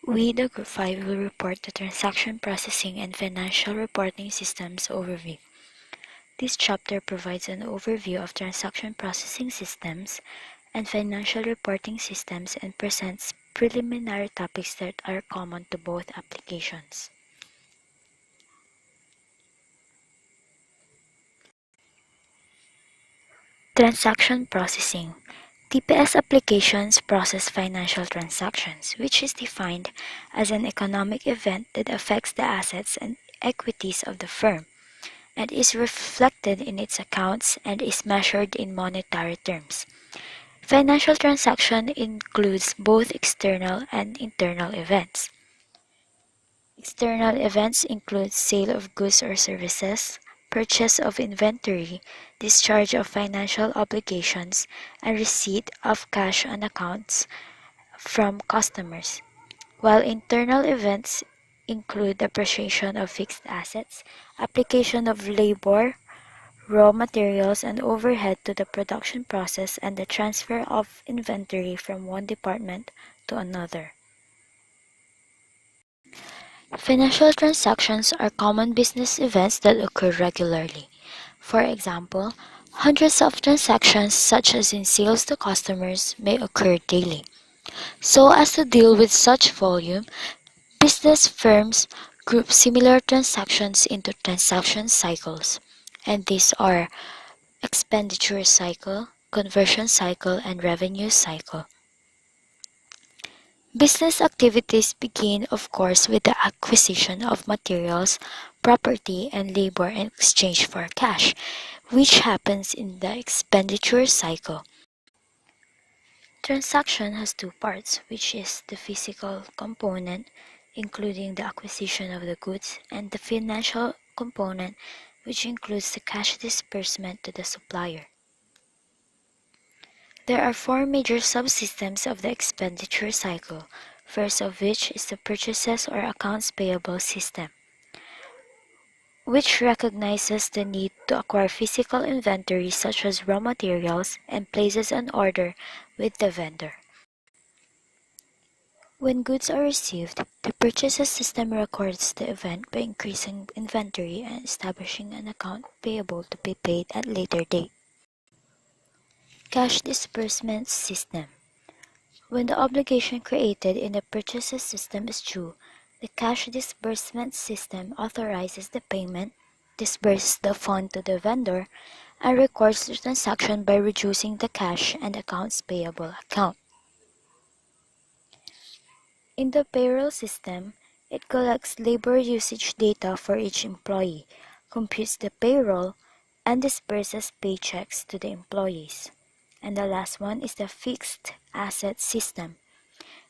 We, the Group 5, will report the Transaction Processing and Financial Reporting Systems Overview. This chapter provides an overview of transaction processing systems and financial reporting systems and presents preliminary topics that are common to both applications. Transaction Processing. TPS applications process financial transactions, which is defined as an economic event that affects the assets and equities of the firm, and is reflected in its accounts and is measured in monetary terms. Financial transaction includes both external and internal events. External events include sale of goods or services, purchase of inventory, discharge of financial obligations, and receipt of cash on accounts from customers, while internal events include depreciation of fixed assets, application of labor, raw materials, and overhead to the production process, and the transfer of inventory from one department to another. Financial transactions are common business events that occur regularly. For example, hundreds of transactions, such as in sales to customers, may occur daily. So as to deal with such volume, business firms group similar transactions into transaction cycles, and these are expenditure cycle, conversion cycle, and revenue cycle. Business activities begin, of course, with the acquisition of materials, property, and labor in exchange for cash, which happens in the expenditure cycle. Transaction has two parts, which is the physical component, including the acquisition of the goods, and the financial component, which includes the cash disbursement to the supplier. There are four major subsystems of the expenditure cycle, first of which is the purchases or accounts payable system, which recognizes the need to acquire physical inventory such as raw materials and places an order with the vendor. When goods are received, the purchases system records the event by increasing inventory and establishing an account payable to be paid at later date. Cash disbursement system. When the obligation created in the purchases system is due, the cash disbursement system authorizes the payment, disburses the fund to the vendor, and records the transaction by reducing the cash and accounts payable account. In the payroll system, it collects labor usage data for each employee, computes the payroll, and disperses paychecks to the employees. And the last one is the fixed asset system.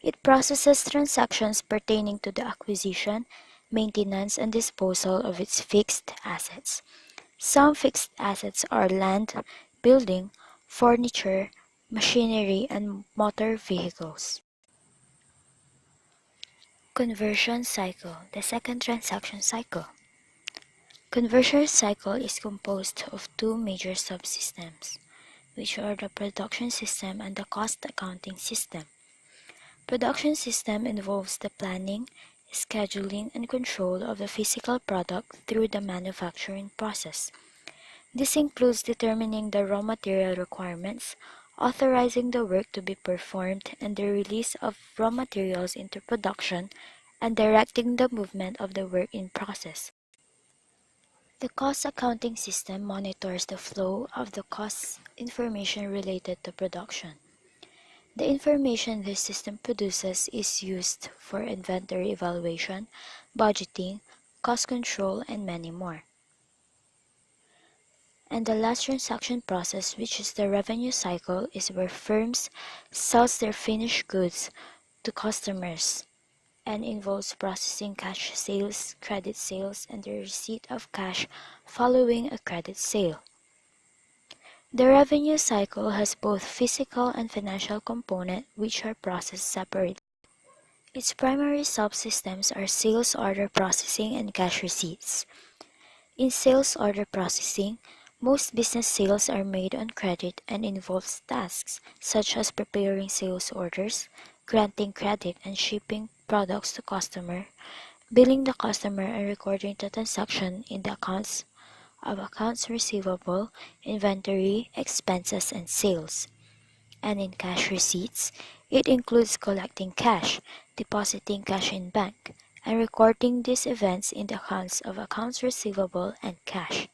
It processes transactions pertaining to the acquisition, maintenance, and disposal of its fixed assets. Some fixed assets are land, building, furniture, machinery, and motor vehicles. Conversion cycle, the second transaction cycle. Conversion cycle is composed of two major subsystems, which are the production system and the cost accounting system. Production system involves the planning, scheduling, and control of the physical product through the manufacturing process. This includes determining the raw material requirements, authorizing the work to be performed, and the release of raw materials into production, and directing the movement of the work in process. The cost accounting system monitors the flow of the cost information related to production. The information this system produces is used for inventory evaluation, budgeting, cost control, and many more. And the last transaction process, which is the revenue cycle, is where firms sell their finished goods to customers and involves processing cash sales, credit sales, and the receipt of cash following a credit sale. The revenue cycle has both physical and financial components which are processed separately. Its primary subsystems are sales order processing and cash receipts. In sales order processing, most business sales are made on credit and involves tasks such as preparing sales orders, granting credit, and shipping products to customer, billing the customer and recording the transaction in the accounts receivable, inventory, expenses, and sales. And in cash receipts, it includes collecting cash, depositing cash in bank, and recording these events in the accounts receivable and cash.